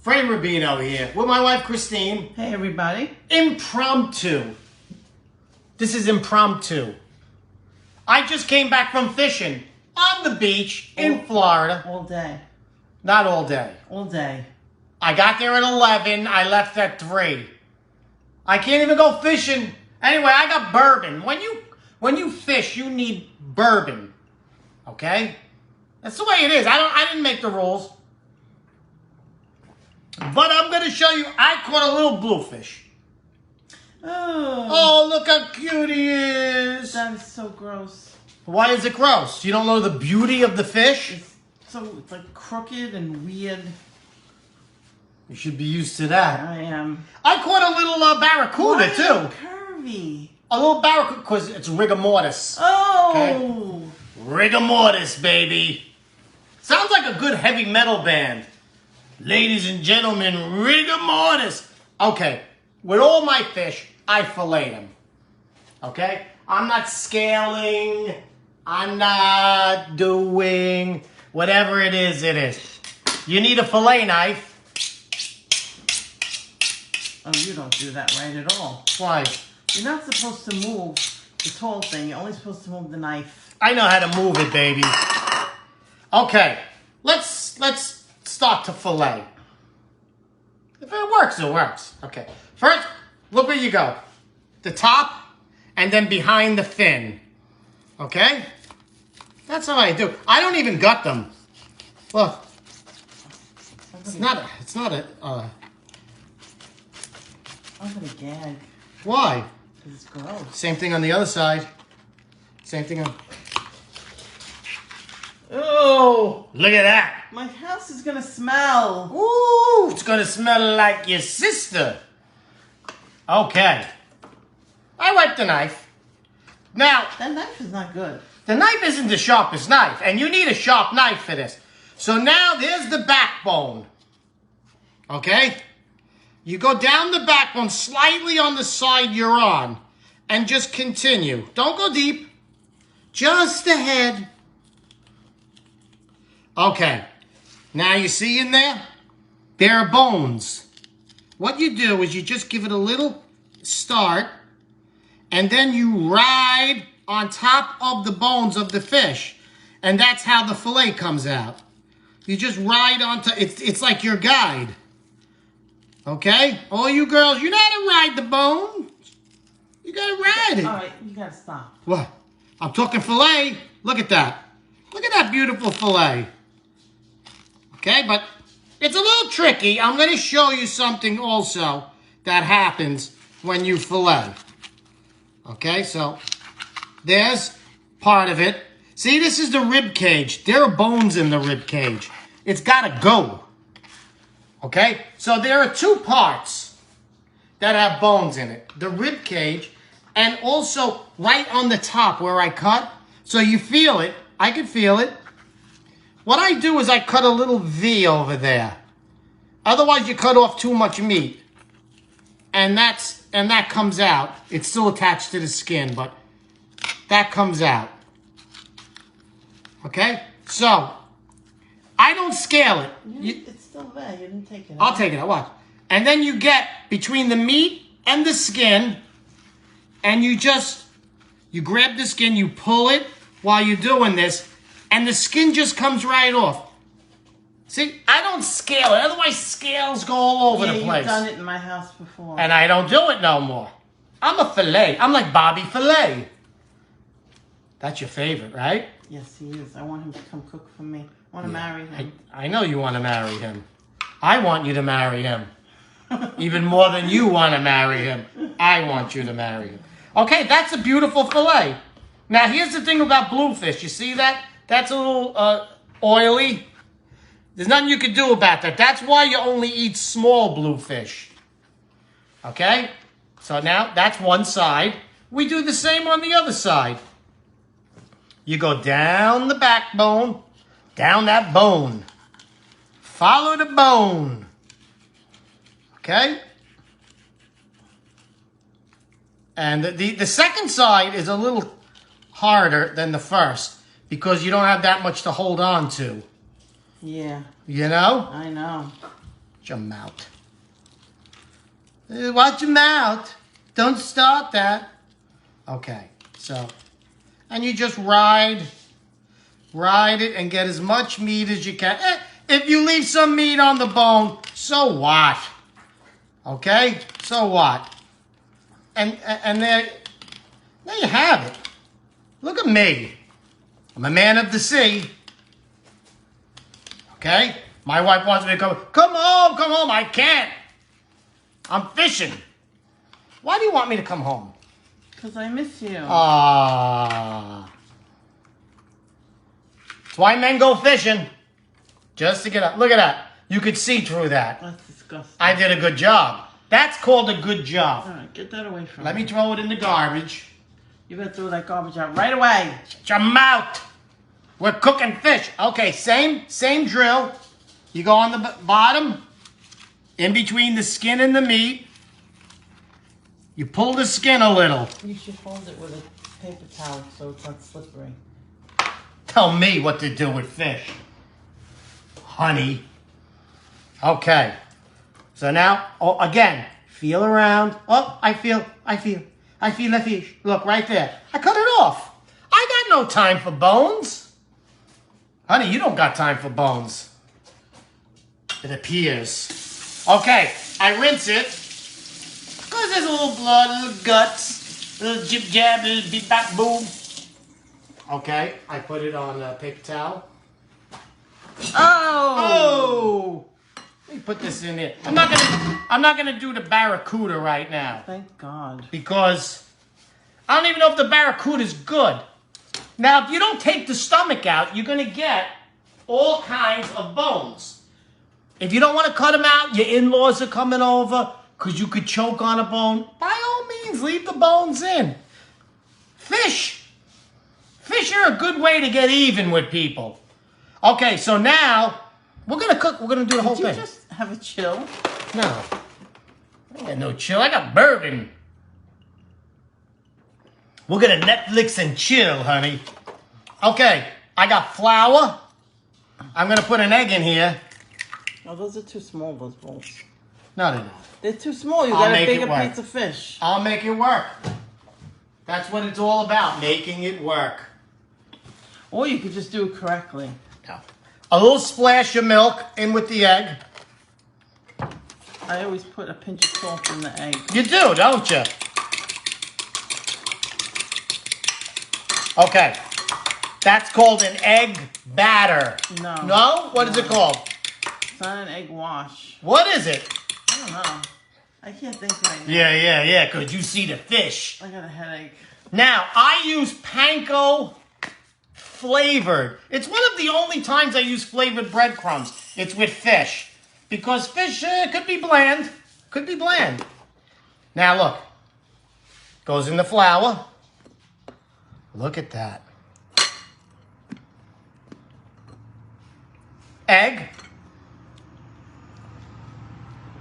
Frank Rubino here with my wife Christine. Hey everybody. Impromptu. This is impromptu. I just came back from fishing on the beach in Florida. All day. Not all day. All day. I got there at 11. I left at 3. I can't even go fishing. Anyway, I got bourbon. When you fish, you need bourbon. Okay? That's the way it is. I didn't make the rules. But I'm going to show you, I caught a little bluefish. Oh, look how cute he is. That is so gross. Why is it gross? You don't know the beauty of the fish? It's like crooked and weird. You should be used to that. I am. I caught a little barracuda Why too. Curvy. A little barracuda, because it's rigor mortis. Oh. Okay? Rigor mortis, baby. Sounds like a good heavy metal band. Ladies and gentlemen, rigor mortis. Okay, with all my fish, I fillet them. Okay? I'm not scaling. I'm not doing whatever it is, it is. You need a fillet knife. Oh, you don't do that right at all. Why? You're not supposed to move the tall thing. You're only supposed to move the knife. I know how to move it, baby. Okay, let's start to fillet. If it works, it works. Okay, first, look where you go. The top, and then behind the fin. Okay? That's how I do. I don't even gut them. Look. It's not a, I'm gonna gag. Why? Because it's gross. Same thing on the other side. Same thing on... Oh! Look at that. My house is gonna smell. Ooh, it's gonna smell like your sister. Okay. I wiped the knife. Now, That knife is not good. the knife isn't the sharpest knife, and you need a sharp knife for this. So now there's the backbone. Okay? You go down the backbone slightly on the side you're on, and just continue. Don't go deep. Just ahead. Okay. Now you see in there? There are bones. What you do is you just give it a little start, and then you ride on top of the bones of the fish. And that's how the fillet comes out. You just ride onto, it's like your guide. Okay? All you girls, you know how to ride the bone. You gotta ride it. All right, you gotta stop. What? I'm talking fillet. Look at that. Look at that beautiful fillet. Okay, but it's a little tricky. I'm going to show you something also that happens when you fillet. Okay, so there's part of it. See, this is the rib cage. There are bones in the rib cage. It's got to go. Okay, so there are two parts that have bones in it. The rib cage and also right on the top where I cut. So you feel it. I can feel it. What I do is I cut a little V over there. Otherwise, you cut off too much meat. And that comes out. It's still attached to the skin, but that comes out. Okay? So, I don't scale it. It's still there. You didn't take it out. I'll take it out. Watch. And then you get between the meat and the skin, and you grab the skin, you pull it while you're doing this, and the skin just comes right off. See, I don't scale it. Otherwise, scales go all over the place. You've done it in my house before. And I don't do it no more. I'm a fillet. I'm like Bobby Fillet. That's your favorite, right? Yes, he is. I want him to come cook for me. I want to marry him. I know you want to marry him. I want you to marry him. Even more than you want to marry him. I want you to marry him. Okay, that's a beautiful fillet. Now, here's the thing about bluefish. You see that? That's a little oily. There's nothing you can do about that. That's why you only eat small bluefish. Okay? So now, that's one side. We do the same on the other side. You go down the backbone, down that bone. Follow the bone. Okay? And the second side is a little harder than the first because you don't have that much to hold on to. Yeah. You know? I know. Watch your mouth. Watch your mouth. Don't start that. Okay, so, and you just ride it and get as much meat as you can. If you leave some meat on the bone, so what? Okay, so what? And there you have it. Look at me. I'm a man of the sea. Okay? My wife wants me to come home. I can't. I'm fishing. Why do you want me to come home? Because I miss you. That's why men go fishing. Just to get up. Look at that. You could see through that. That's disgusting. I did a good job. That's called a good job. All right, get that away from Let me. me throw it in the garbage. You better throw that garbage out right away. Shut your mouth. We're cooking fish. Okay, same drill. You go on the bottom, in between the skin and the meat. You pull the skin a little. You should hold it with a paper towel so it's not slippery. Tell me what to do with fish, honey. Okay. So now, again, feel around. Oh, I feel a fish. Look, right there. I cut it off. I got no time for bones. Honey, you don't got time for bones. It appears. Okay, I rinse it. Because there's a little blood, a little guts, a little jib jab, a little beep bap boom. Okay, I put it on a paper towel. Oh! Let me put this in here. I'm not gonna do the barracuda right now. Thank God. Because I don't even know if the barracuda's good. Now, if you don't take the stomach out, you're gonna get all kinds of bones. If you don't want to cut them out, your in-laws are coming over because you could choke on a bone. By all means, leave the bones in. Fish are a good way to get even with people. Okay, so now we're gonna cook. We're gonna do the whole thing. Did you just have a chill? No, I got no chill. I got bourbon. We're gonna Netflix and chill, honey. Okay, I got flour. I'm gonna put an egg in here. Oh, those are too small, those bowls. No, they're not. They're too small. You I'll got a make it bigger work. piece of fish. I'll make it work. That's what it's all about, making it work. Or you could just do it correctly. No. A little splash of milk in with the egg. I always put a pinch of salt in the egg. You do, don't you? Okay. That's called an egg batter. No. No? What is it called? It's not an egg wash. What is it? I don't know. I can't think right now. Yeah, because you see the fish. I got a headache. Now, I use panko flavored. It's one of the only times I use flavored breadcrumbs. It's with fish. Because fish could be bland. Could be bland. Now, look. Goes in the flour. Look at that. Egg.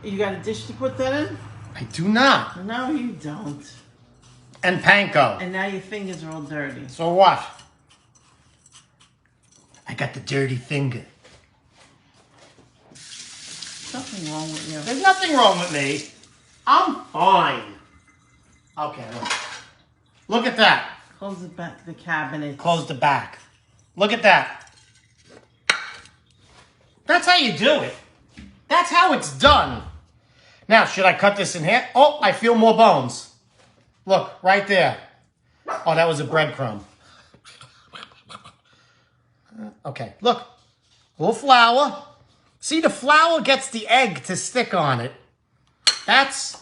You got a dish to put that in? I do not. No, you don't. And panko. And now your fingers are all dirty. So what? I got the dirty finger. Nothing wrong with you. There's nothing wrong with me. I'm fine. Okay, look. Look at that. Close it back to the cabinet. Close the back. Look at that. That's how you do it. That's how it's done. Now, should I cut this in half? Oh, I feel more bones. Look, right there. Oh, that was a breadcrumb. Okay, look. A little flour. See, the flour gets the egg to stick on it. That's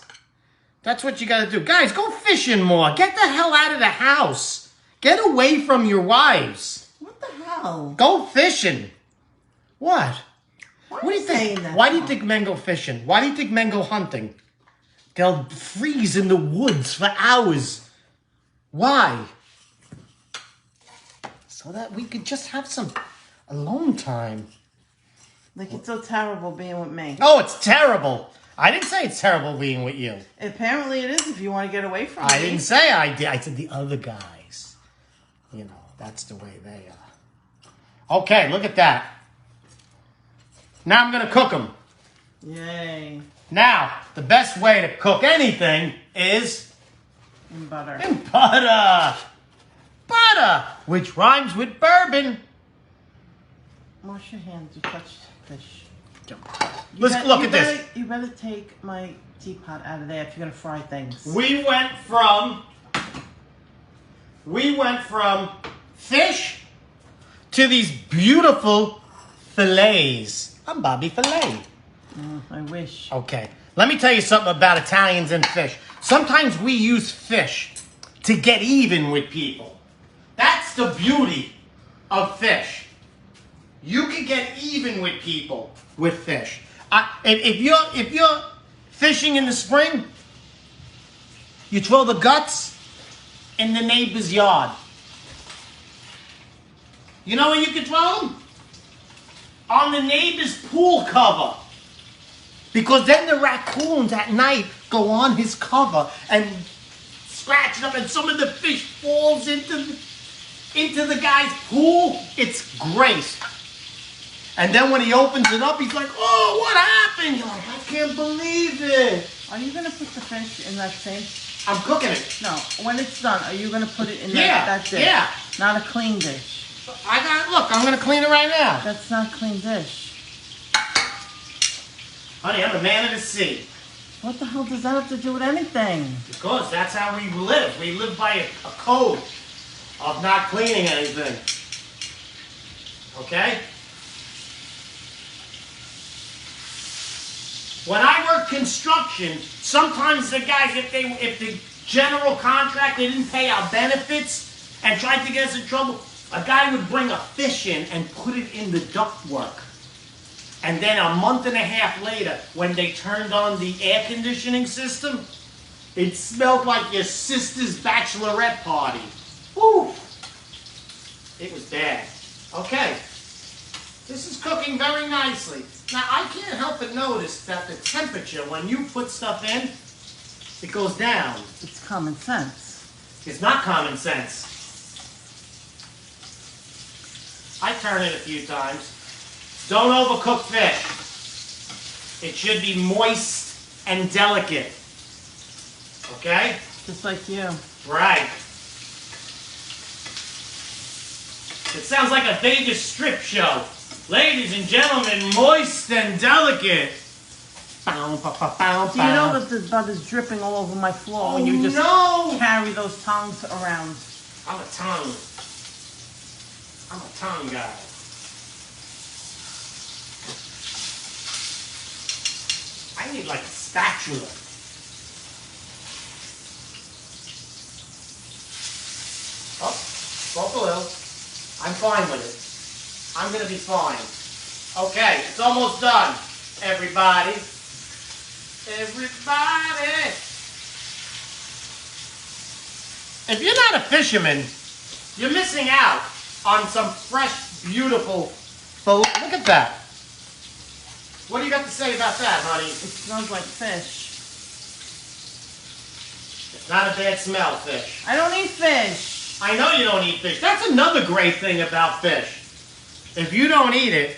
what you got to do. Guys, go fishing more. Get the hell out of the house. Get away from your wives. What the hell? Go fishing. What? Why What do you think? that? Why do you think men go fishing? Why do you think men go hunting? They'll freeze in the woods for hours. Why? So that we could just have some alone time. Like, it's so terrible being with me. Oh, it's terrible. I didn't say it's terrible being with you. Apparently it is if you want to get away from me. I didn't say I did. I said the other guys. You know, that's the way they are. Okay, look at that. Now I'm going to cook them. Yay. Now, the best way to cook anything is In butter. in butter. Butter, which rhymes with bourbon. Wash your hands. You touched fish. Let's look at this. You better take my teapot out of there if you're going to fry things. We went from fish to these beautiful fillets. I'm Bobby Fillet. I wish. Okay, let me tell you something about Italians and fish. Sometimes we use fish to get even with people. That's the beauty of fish. You can get even with people with fish. If you're fishing in the spring, you throw the guts in the neighbor's yard. You know where you can throw them? On the neighbor's pool cover. Because then the raccoons at night go on his cover and scratch it up, and some of the fish falls into the guy's pool. It's great. And then when he opens it up, he's like, oh, what happened? You're like, I can't believe it. Are you going to put the fish in that sink? I'm cooking it. No, when it's done, are you going to put it in Yeah, that dish? yeah. Not a clean dish. Look, I'm going to clean it right now. That's not a clean dish. Honey, I'm a man of the sea. What the hell does that have to do with anything? Because that's how we live. We live by a code of not cleaning anything. Okay? When I worked construction, sometimes the guys, if the general contractor didn't pay our benefits and tried to get us in trouble, a guy would bring a fish in and put it in the ductwork. And then a month and a half later, when they turned on the air conditioning system, it smelled like your sister's bachelorette party. Woo! It was bad. Okay. This is cooking very nicely. Now, I can't help but notice that the temperature, when you put stuff in, it goes down. It's common sense. It's not common sense. I turn it a few times. Don't overcook fish. It should be moist and delicate. Okay? Just like you. Right. It sounds like a Vegas strip show. Ladies and gentlemen, moist and delicate. Do you know that the butter's dripping all over my floor when you just carry those tongs around? I'm a tongue guy. I need like a spatula. Oh, spoke a little. I'm fine with it. I'm going to be fine. Okay, it's almost done, everybody. Everybody. If you're not a fisherman, you're missing out on some fresh, beautiful fillet. Look at that. What do you got to say about that, honey? It smells like fish. It's not a bad smell, fish. I don't eat fish. I know you don't eat fish. That's another great thing about fish. If you don't eat it,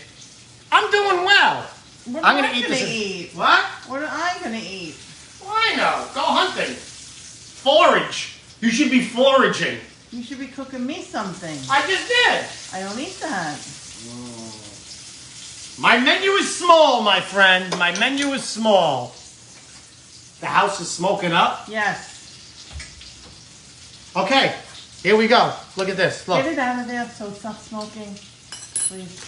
I'm doing well. What I'm am going I to eat gonna this. eat? What? What am I going to eat? Well, I know. Go hunting. Forage. You should be foraging. You should be cooking me something. I just did. I don't eat that. My menu is small, my friend. My menu is small. The house is smoking up. Yes. Okay, here we go. Look at this. Look. Get it out of there so it stops smoking, please.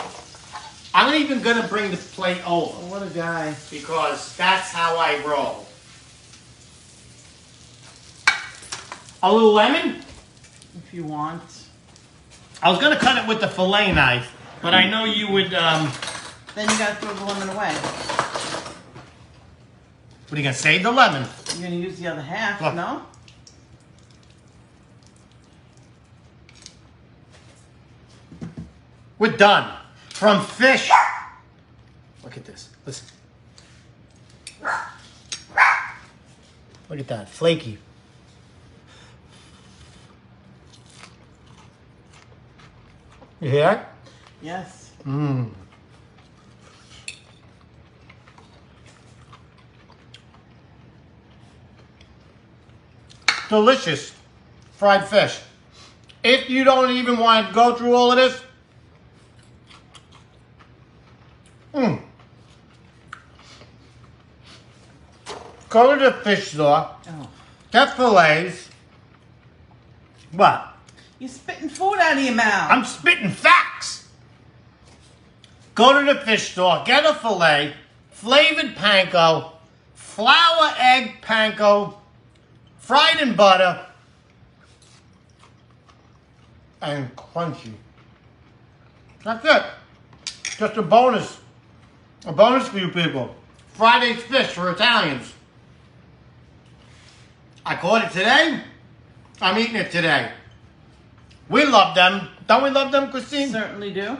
I'm not even going to bring the plate over Oh, what a guy. because that's how I roll. A little lemon. If you want. I was going to cut it with the fillet knife, but I know you would... Then you got to throw the lemon away. What are you going to save the lemon? You're going to use the other half, Look. no? We're done. From fish. Look at this. Listen. Look at that. Flaky. You hear it? Yes. Mmm. delicious fried fish. If you don't even want to go through all of this, go to the fish store, get fillets. What? You're spitting food out of your mouth. I'm spitting facts. Go to the fish store, get a fillet, flavored panko, flour egg panko, fried in butter, and crunchy. That's it. Just a bonus. A bonus for you people. Friday's fish for Italians. I caught it today. I'm eating it today. We love them. Don't we love them, Christine? Certainly do.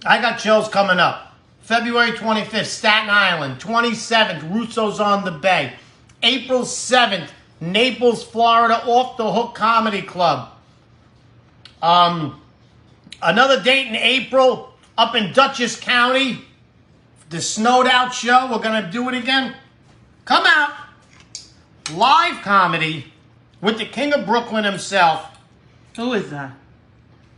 I got shows coming up. February 25th, Staten Island. 27th, Russo's on the Bay. April 7th, Naples, Florida, Off the Hook Comedy Club. Another date in April up in Dutchess County. The snowed out show. We're going to do it again. Come out. Live comedy with the king of Brooklyn himself. Who is that?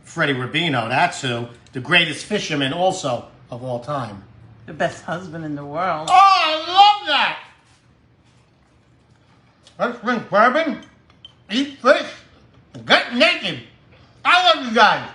Freddie Rubino, that's who. The greatest fisherman also of all time. The best husband in the world. Oh, I love that! Let's drink bourbon, eat fish, and get naked. I love you guys.